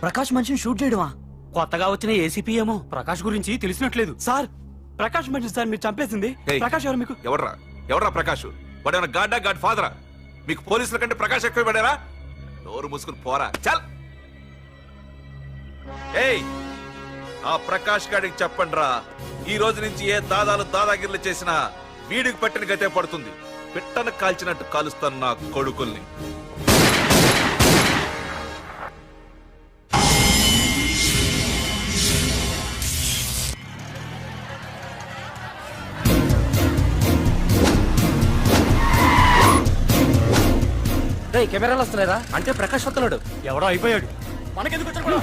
ప్రకాష్ మనిషిని షూట్ చేయడమా? కొత్తగా వచ్చిన ఏసీపీ ఏమో ప్రకాష్ గురించి తెలిసినట్లేదు. సార్ ప్రకాష్ మనిషి సార్ మీరు చంపేసింది. ప్రకాష్ ఎవరు మీకు? ఎవరా ప్రకాష్? వాడేమన్నా గాడ్డా గాడ్ ఫాదరా? మీకు పోలీసుల కంటే ప్రకాష్ ఎక్కువ పడారా? నోరు మూసుకుని పోరా చల్. ఏయ్ ఆ ప్రకాష్ గాడికి చెప్పండి రా, ఈ రోజు నుంచి ఏ దాదాగిర్లు చేసినా వీడికి పట్టిన గతే పడుతుంది. పిట్టను కాల్చినట్టు కాలుస్తాను నా కొడుకుల్ని. కెమెరాలు వస్తున్నారా? అంటే ప్రకాష్ వస్తున్నాడు. ఎవడో అయిపోయాడు. మనకెందుకు వచ్చాడు?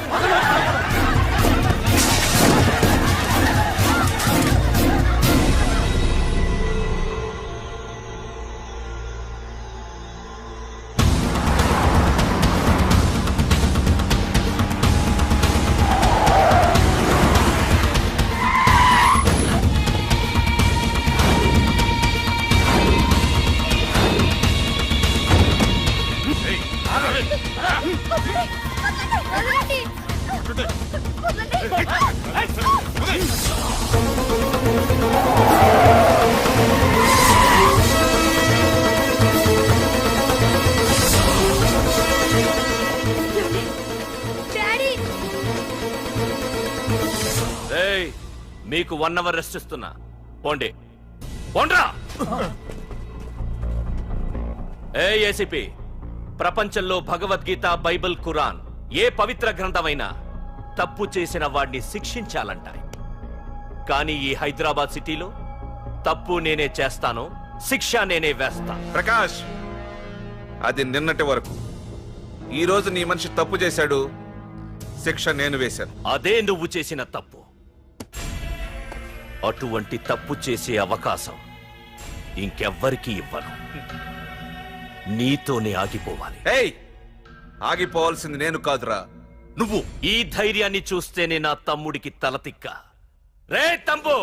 మీకు 1 అవర్ రెస్ట్ ఇస్తున్నా. పోండి పోండ్రా. ఏసీపీ, ప్రపంచంలో భగవద్గీత, బైబిల్, ఖురాన్ ఏ పవిత్ర గ్రంథమైనా తప్పు చేసిన వాడిని శిక్షించాలంటాయి. కానీ ఈ హైదరాబాద్ సిటీలో తప్పు నేనే చేస్తాను, శిక్ష నేనే వేస్తా. ప్రకాష్, అది నిన్నటి వరకు. ఈ రోజు నీ మనిషి తప్పు చేశాడు, శిక్ష నేను వేశాను. అదే నువ్వు చేసిన తప్పు. అటువంటి తప్పు చేసే అవకాశం ఇంకెవ్వరికీ ఇవ్వను. నీతోనే ఆగిపోవాలి. ఏయ్, ఆగిపోవాల్సింది నేను కాదురా, నువ్వు. ఈ ధైర్యాన్ని చూస్తేనే నా తమ్ముడికి తలతిక్క. రే తమ్ము,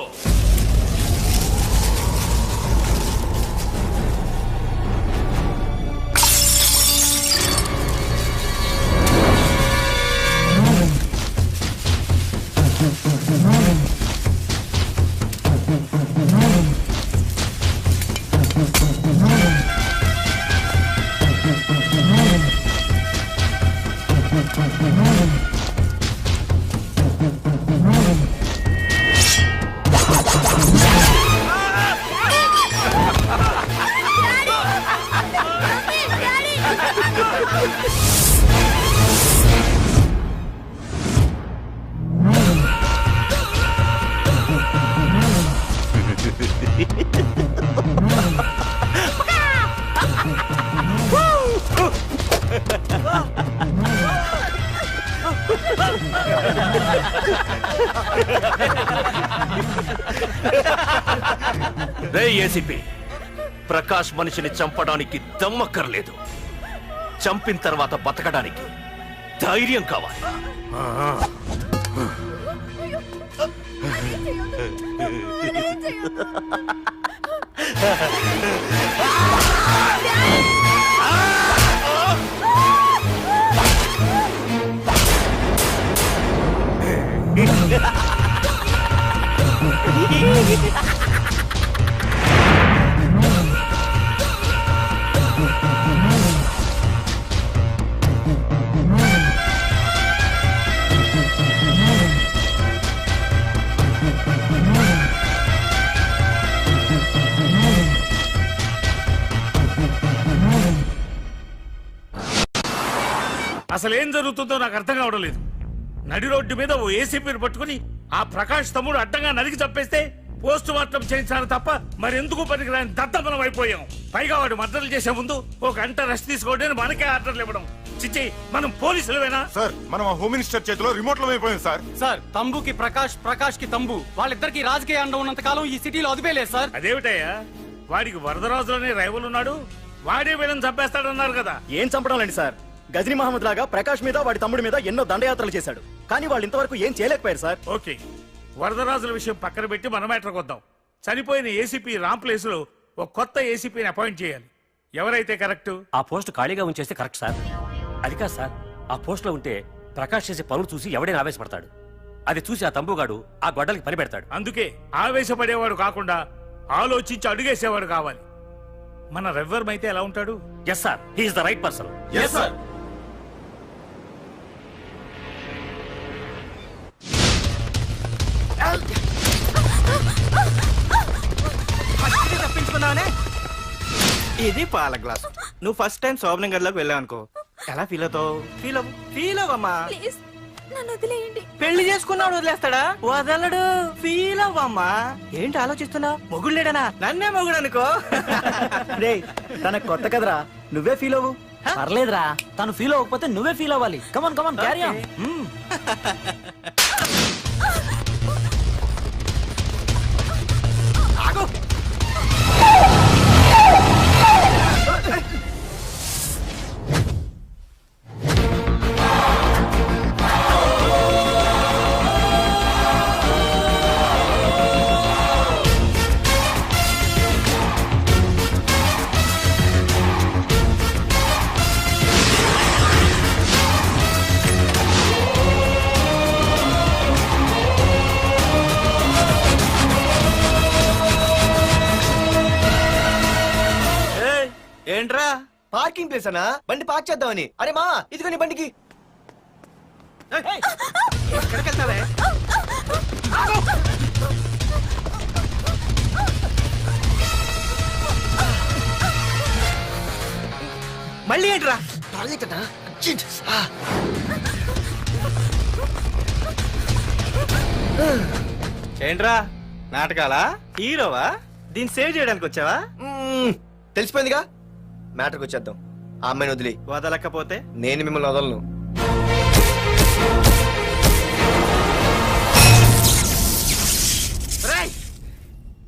రే ఏసీపీ, ప్రకాష్ మనిషిని చంపడానికి దమ్మక్కర్లేదు, చంపిన తర్వాత బతకడానికి ధైర్యం కావాలి. అసలేం జరుగుతుందో నాకు అర్థం కావడం లేదు. నడి రోడ్డు మీద ఓ ఏసీపీని పట్టుకుని ఆ ప్రకాష్ తమ్ముడు అడ్డంగా నరికి చంపేస్తే పోస్ట్ మార్టం చేయించాను తప్ప మరెందుకు పనికిరాని దద్దమనం అయిపోయాం. పైగా వాడు మర్డర్లు చేసే ముందు ఒక గంట రెస్ట్ తీసుకోవడానికి మనకే ఆర్డర్లు ఇవ్వడం. చిచ్చి, మనం పోలీసులవేనా? సార్, మనం హోమ్ మినిస్టర్ చేతిలో రిమోట్ లో అయిపోయాం సార్. సార్, తంబుకి ప్రకాష్, ప్రకాష్ కి తంబు, వాళ్ళిద్దరికి రాజకీయ అండ ఉన్నంత కాలం ఈ సిటీలో అదుపేలేదు సార్. అదేమిటయ్యా, వాడికి వరదరాజులోనే రైవల్ ఉన్నాడు, వాడే వీళ్ళని చంపేస్తాడన్నారు కదా. ఏం చంపడాలండి సార్? గజనీ మహమ్మద్ లాగా ప్రకాష్ మీద వాడి తమ్ముడి మీద ఎన్నో దండయాత్రలు చేశాడు, కానీ వాళ్ళు ఇంతవరకు ఏం చేయలేకపోయారు సార్. ఓకే, వరదరాజుల విషయం పక్కన పెట్టి మన మ్యాటర్కి వద్దాం. చనిపోయిన ఏసీపీ రామ్ ప్లేస్ లో ఒక కొత్త ఏసీపీని అపాయింట్ చేయాలి. ఎవరైతే కరెక్ట్? ఆ పోస్ట్ ఖాళీగా ఉంచేస్తే కరెక్ట్ సార్. అది కాదు సార్, ఆ పోస్ట్ లో ఉంటే ప్రకాష్ చేసే పనులు చూసి ఎవడైనా ఆవేశపడతాడు. అది చూసి ఆ తంబుగాడు ఆ గొడ్డలకి పని పెడతాడు. అందుకే ఆవేశపడేవాడు కాకుండా ఆలోచించి అడుగేసేవాడు కావాలి. మన రెవ్వరమైతే ఎలా ఉంటాడు? Yes sir, he is the right person. తప్పించుకున్నావనే. ఇది పాల గ్లాస్. నువ్వు ఫస్ట్ టైం శోభనం గదిలోకి వెళ్ళావు అనుకో, ఎలా ఫీల్ అవుతావు? ఫీల్ అవ్వమ్మా. ప్లీజ్ నన్ను వదిలేయండి. పెళ్లి చేసుకున్నాడు వదిలేస్తాడా? వదలడు. ఫీల్ అవ్వమ్మా. ఏంటి ఆలోచిస్తున్నావు? మొగుడు లేడనా? నన్నే మొగుడు అనుకో. రే తనకు కొత్త కదరా, నువ్వే ఫీల్ అవ్వు. పర్లేదురా, తను ఫీల్ అవ్వకపోతే నువ్వే ఫీల్ అవ్వాలి. Come on come on carry on. ఆగు. ఏంట్రా? పార్కింగ్ ప్లేస్ అన్నా, బండి పార్క్ చేద్దామని. అరే మా ఇదిగో నీ బండికి. ఎక్కడికి వెళ్తావే? మళ్ళీ ఏంట్రా? టాయిలెట్ అన్నా, అర్జెంట్. ఏంట్రా నాటకాలా? హీరోవా? దీన్ని సేవ్ చేయడానికి వచ్చావా? తెలిసిపోయిందిగా, మ్యాటర్కి వచ్చేద్దాం. ఆ అమ్మాయిని వదిలి. వదలకపోతే నేను మిమ్మల్ని వదలను.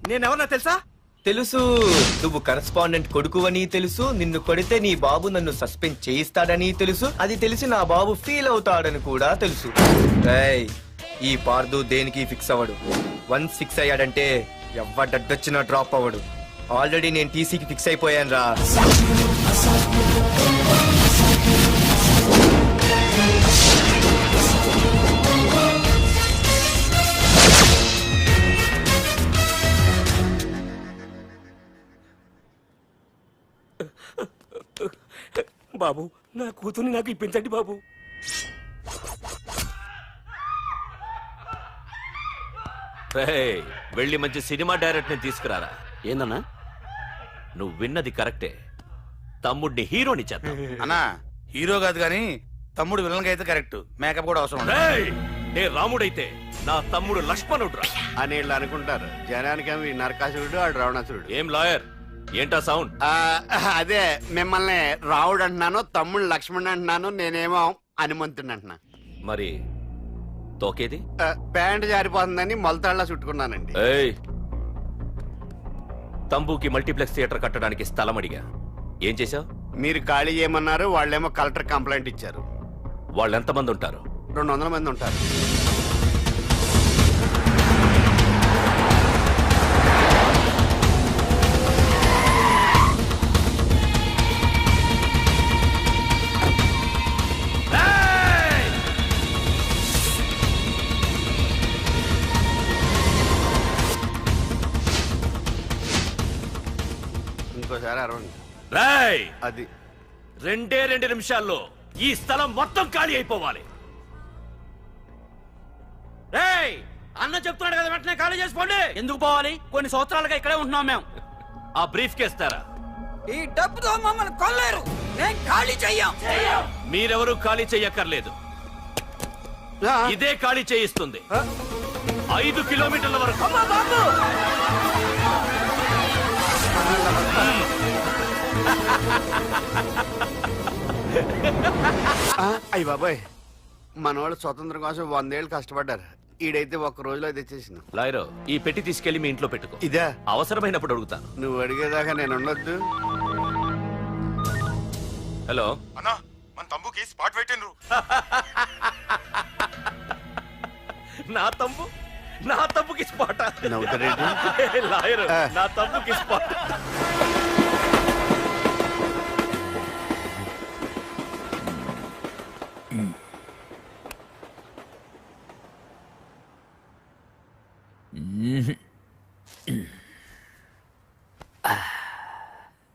నేనెవరన్నా తెలుసా? తెలుసు, నువ్వు కరెస్పాండెంట్ కొడుకువని తెలుసు. నిన్ను కొడితే నీ బాబు నన్ను సస్పెండ్ చేయిస్తాడని తెలుసు. అది తెలిసి నా బాబు ఫీల్ అవుతాడని కూడా తెలుసు. రేయ్, ఈ పార్దు దేనికి ఫిక్స్ అవ్వడు. 1 6 అయ్యాడంటే ఎవ్వడొచ్చినా డ్రాప్ అవ్వడు. ఆల్రెడీ నేను టీసీకి ఫిక్స్ అయిపోయాను రా. బాబు, నా కూతుర్ని నాకు ఇప్పించండి బాబు. వెళ్ళి మంచి సినిమా డైరెక్టర్ ని తీసుకురారా. ఏందన్నా? నువ్వు విన్నది కరెక్టే, తమ్ముడిని హీరోని చేద్దాం. అన్నా హీరో కాదు కానీ తమ్ముడు విలన్ అయితే కరెక్ట్. మేకప్ కూడా అవసరం. నే రాముడైతే నా తమ్ముడు లక్ష్మణుడు అని వీళ్ళు అనుకుంటారు. జనానికి నరకాసురుడు, ఆడు రావణాసురుడు. ఏం లాయర్, ఏంటా సౌండ్? అదే మిమ్మల్ని రావుడు అంటున్నాను, తమ్ముడు లక్ష్మణ్ అంటున్నాను, నేనేమో హనుమంతుడు అంటున్నా. మరి తోకేది? ప్యాంట్ జారిపోతుందని మొలతాళ్ళ చుట్టుకున్నానండి. తంబుకి మల్టీప్లెక్స్ థియేటర్ కట్టడానికి స్థలం అడిగా, ఏం చేశావు? మీరు ఖాళీ చేయమన్నారు, వాళ్ళేమో కలెక్టర్ కంప్లైంట్ ఇచ్చారు. వాళ్ళు ఎంతమంది ఉంటారు? 200 మంది ఉంటారు. ఇంకోసారి అరవండి. అది 2 నిమిషాల్లో ఈ స్థలం మొత్తం ఖాళీ అయిపోవాలి. అన్న చెప్తున్నాడు కదా, వెంటనే ఖాళీ చేసుకోండి. ఎందుకు పోవాలి? కొన్ని సంవత్సరాలుగా ఇక్కడే ఉంటున్నాం మేము. ఆ బ్రీఫ్ కేస్తారా? ఈ డబ్బుతో మమ్మల్ని కొల్లేరు. నేను ఖాళీ చెయ్యం. మీరెవరూ ఖాళీ చెయ్యక్కర్లేదు, ఇదే ఖాళీ చేయిస్తుంది. 5 కిలోమీటర్ల వరకు. అయ్య బాబాయ్, మన వాళ్ళు స్వతంత్రం కోసం 100 ఏళ్ళు కష్టపడ్డారు. ఈడైతే 1 రోజులో తెచ్చేసిన. లాయరు, ఈ పెట్టి తీసుకెళ్లి మీ ఇంట్లో పెట్టుకో. ఇదే అవసరమైనప్పుడు అడుగుతాను. నువ్వు అడిగేదాకా నేను ఉండొద్దు. హలో అన్నా, మన తమ్ముకి స్పాట్ పెట్టిండ్రు. నా తమ్ముకి స్పాట్. నవ్వుతారేంటి? లాయరు, నా తమ్ముకి స్పాట్.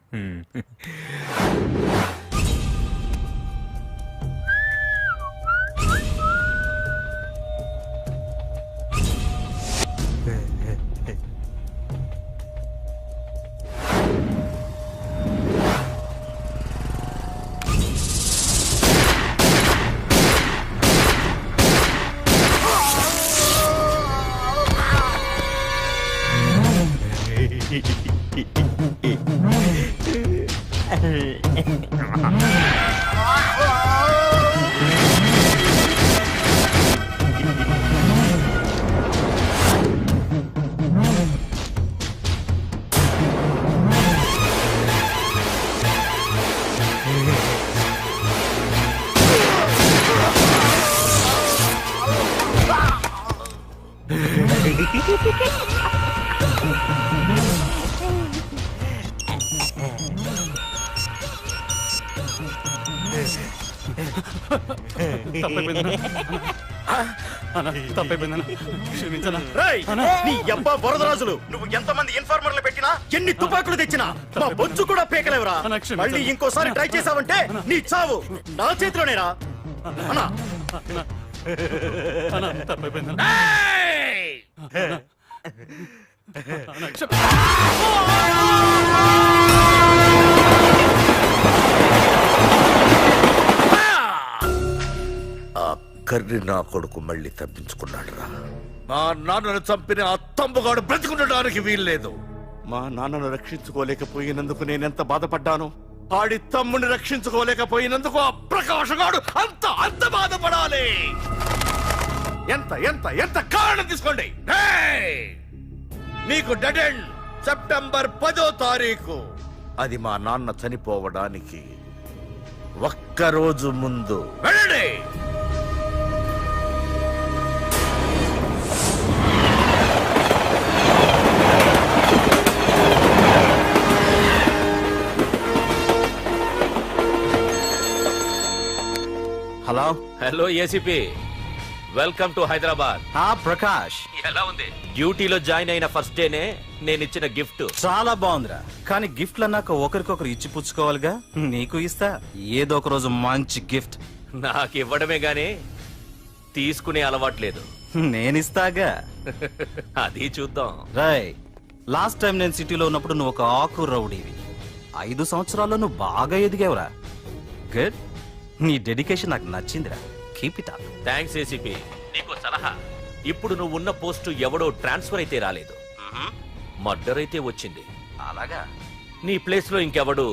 రేయ్, నీ యబ్బా వరదరాజులు నువ్వు ఎంతమంది ఇన్ఫార్మర్లు పెట్టినా ఎన్ని తుపాకులు తెచ్చినా మా బొచ్చు కూడా పేకలేవురా. మళ్ళీ ఇంకోసారి ట్రై చేసావంటే నీ చావు నా చేతిలోనేరా. అన్నా కర్రి నా కొడుకు మళ్ళీ తప్పించుకున్నాడు రా. మా నాన్నను చంపిన ఆ తంబుగాడు బ్రతికుండడానికి వీల్లేదు. మా నాన్నను రక్షించుకోలేకపోయినందుకు నేనెంత బాధపడ్డాను, ఆడి తమ్ముని రక్షించుకోలేకపోయినందుకు ఆ ప్రకాశగాడు అంత బాధపడాలి. ఎంత ఎంత ఎంత కారణం తీసుకోండి. నీకు డెడ్ ఎండ్ సెప్టెంబర్ 10వ తారీఖు. అది మా నాన్న చనిపోవడానికి ఒక్కరోజు ముందు. వెళ్ళండి. Hello hello ACP, welcome to Hyderabad. Prakash ఎలా ఉంది? డ్యూటీలో జాయిన్ అయిన ఫస్ట్ డేనే నేను ఇచ్చిన గిఫ్ట్ చాలా బాగుందిరా. కానీ గిఫ్ట్లు అన్నాక ఒకరికొకరు ఇచ్చి పుచ్చుకోవాలిగా. నీకు ఇస్తా ఏదో ఒక రోజు మంచి గిఫ్ట్. నాకు ఇవ్వడమే గానీ తీసుకునే అలవాట్లేదు. నేనిస్తాగా. అది చూద్దాం. రాయ్, లాస్ట్ టైం నేను సిటీలో ఉన్నప్పుడు నువ్వు ఒక ఆకు రౌడీవి. 5 సంవత్సరాల్లో నువ్వు బాగా ఎదిగావురా. గుడ్. నీ డెడికేషన్ నాకు నచ్చిందిరా. Keep it up. Thanks ACP. నీకు సలహా, ఇప్పుడు నువ్వు ఉన్న పోస్టు ఎవడో ట్రాన్స్ఫర్ అయితే రాలేదు, మర్డర్ అయితే వచ్చింది. అలాగా? నీ ప్లేస్ లో ఇంకెవడు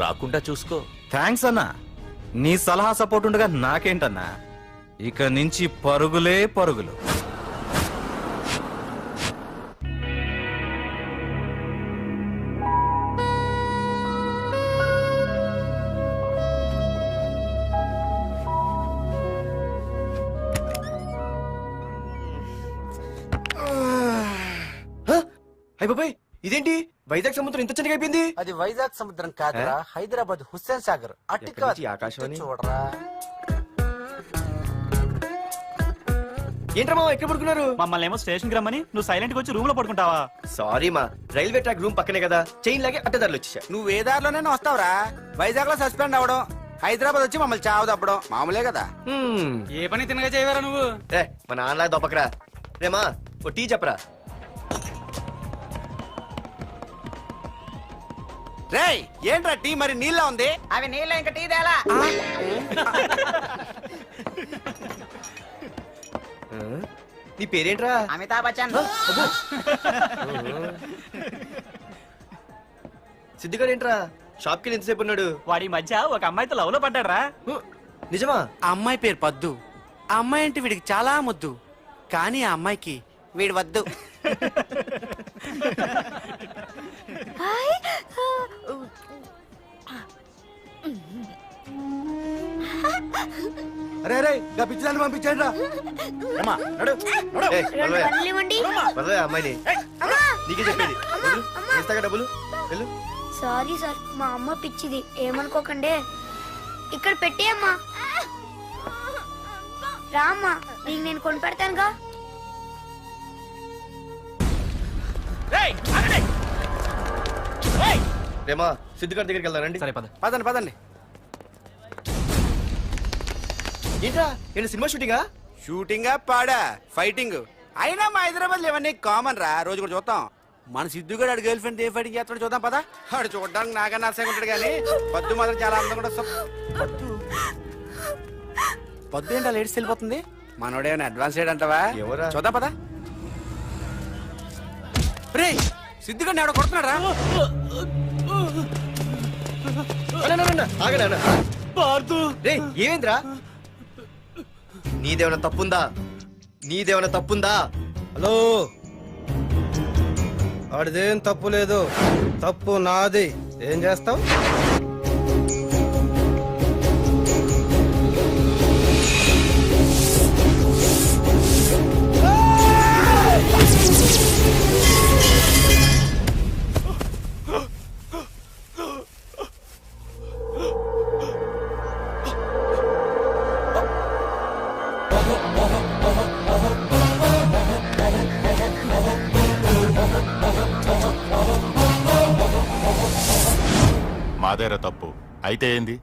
రాకుండా చూసుకో. థ్యాంక్స్ అన్నా. నీ సలహా సపోర్ట్ ఉండగా నాకేంటన్నా. ఇక నుంచి పరుగులే పరుగులు. అయిపోయి ఇదేంటి వైజాగ్ సముద్రం ఇంత చిన్నగా అయిపోయింది? అది వైజాగ్ సముద్రం కాదురా, హైదరాబాద్ హుస్సేన్ సాగర్. అట్టి ఆకాశవాణి చూడరా. ఏంట్రమ్మా ఎక్కడ పడుకున్నారు? మమ్మల్ని ఏమో స్టేషన్ కి రమ్మని నువ్వు సైలెంట్ గా వచ్చి రూమ్ లో పడుకుంటావా? సారీ మా, రైల్వే ట్రాక్ రూమ్ పక్కనే కదా, చైన్ లాగే అడ్డదారులు వచ్చేసా. నువ్వు ఏ దారిలోనే వస్తావురా? వైజాగ్ లో సస్పెండ్ అవడం, హైదరాబాద్ వచ్చి మమ్మల్ని చావు తప్పడం మామూలే కదా. ఏ పని తినగా చేయవరా నువ్వు? మా నాన్నలా దొప్పకరా. రేమా ఓ టీ చెప్పరా. రేయ్, ఏంట్రా టీ మరి నీళ్ళ ఉంది? అవి నీళ్ళు ఇంకా టీ తేలా. నీ పేరేంట్రా? అమితాబ్ బచ్చన్. సిద్ధిగాడు ఏంట్రా షాప్ కి ఎంతసేపు ఉన్నాడు? వాడి మధ్య ఒక అమ్మాయితో లవ్ లో పడ్డాడ్రా. నిజమా? ఆ అమ్మాయి పేరు పద్దు. ఆ అమ్మాయి అంటే వీడికి చాలా ముద్దు, కానీ ఆ అమ్మాయికి వీడు వద్దు. అరే అరే గా పిచ్చిదాన్ని పంపించండి రా. అమ్మాయిని నీకే చెప్పేది. ఇస్తాగా డబ్బులు. వెళ్ళు. సారీ సార్, మా అమ్మ పిచ్చిది, ఏమనుకోకండి. ఇక్కడ పెట్టేయమ్మా. రామ్మా, నీకు నేను కొని పెడతానుగా. రేమా సిద్ధిగారి దగ్గరికి వెళ్దాం రండి. సరే పద. పదండి పదండి. ఏంట్రా ఏంటి సినిమా షూటింగా? షూటింగా పాడా ఫైటింగ్ అయినా మా హైదరాబాద్ ఇవన్నీ కామన్ రా, రోజు కూడా చూద్దాం. మన సిద్ధు గారు ఆడు గర్ల్ ఫ్రెండ్ ఏ ఫైటింగ్ చేస్తాడో చూద్దాం పదా. ఆడు చూడడానికి నాకన్నా అసహ్యంగా ఉంటాడు కానీ పద్దు మాత్రం చాలా అందంగా పద్దు పద్దు ఏంటో లేడీస్ వెళ్ళిపోతుంది. మనోడేమైనా అడ్వాన్స్ అంటావా? ఎవరా? చూద్దాం పదా. రే సిద్ధు గారిని ఎవడో కొడుతున్నాడు రా. రే ఏమైందిరా? నీదేమైనా తప్పుందా? నీదేమైనా తప్పుందా? హలో, ఆడిదేం తప్పు లేదు, తప్పు నాది. ఏం చేస్తావు? మాదేరా తప్పు అయితే ఏంది?